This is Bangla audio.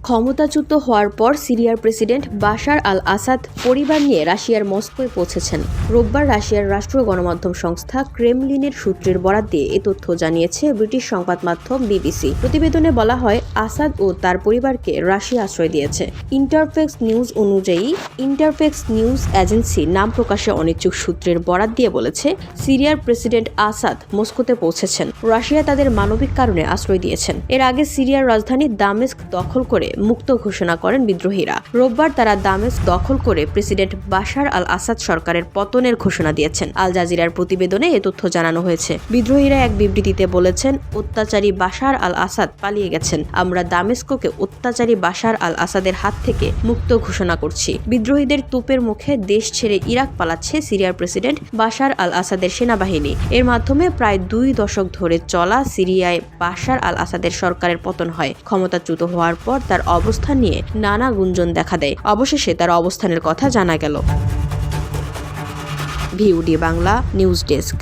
ক্ষমতাচ্যুত হওয়ার পর সিরিয়ার প্রেসিডেন্ট বাশার আল আসাদ পরিবার নিয়ে রাশিয়ার মস্কোয় পৌঁছেছেন। রোববার রাশিয়ার রাষ্ট্রীয় গণমাধ্যম সংস্থা ক্রেমলিনের সূত্রের বরাত দিয়ে এ তথ্য জানিয়েছে ব্রিটিশ সংবাদ মাধ্যম বিবিসি। প্রতিবেদনে বলা হয়, আসাদ ও তার পরিবারকে রাশিয়া আশ্রয় দিয়েছে। ইন্টারফেক্স নিউজ অনুযায়ী, ইন্টারফেক্স নিউজ এজেন্সি নাম প্রকাশে অনিচ্ছুক সূত্রের বরাত দিয়ে বলেছে, সিরিয়ার প্রেসিডেন্ট আসাদ মস্কোতে পৌঁছেছেন। রাশিয়া তাদের মানবিক কারণে আশ্রয় দিয়েছেন। এর আগে সিরিয়ার রাজধানী দামেস্ক দখল করে মুক্ত ঘোষণা করেন বিদ্রোহীরা। রোববার তারা দামেস্ক দখল করে প্রেসিডেন্ট বাশার আল আসাদ সরকারের পতনের ঘোষণা দিয়েছেন। আল জাজিরার প্রতিবেদনে এ তথ্য জানানো হয়েছে। বিদ্রোহীরা এক বিবৃতিতে বলেছেন, অত্যাচারী বাশার আল আসাদ পালিয়ে গেছেন। আমরা দামেস্ককে অত্যাচারী বাশার আল আসাদের হাত থেকে মুক্ত ঘোষণা করছি। বিদ্রোহীদের তোপের মুখে দেশ ছেড়ে ইরাক পালাচ্ছে সিরিয়ার প্রেসিডেন্ট বাশার আল আসাদের সেনাবাহিনী। এর মাধ্যমে প্রায় 2 দশক ধরে চলা সিরিয়ায় বাশার আল আসাদের সরকারের পতন হয়। ক্ষমতাচ্যুত হওয়ার পর তার অবস্থান নিয়ে নানা গুঞ্জন দেখা দেয়। অবশেষে তার অবস্থানের কথা জানা গেল। ভিউডি বাংলা নিউজ ডেস্ক।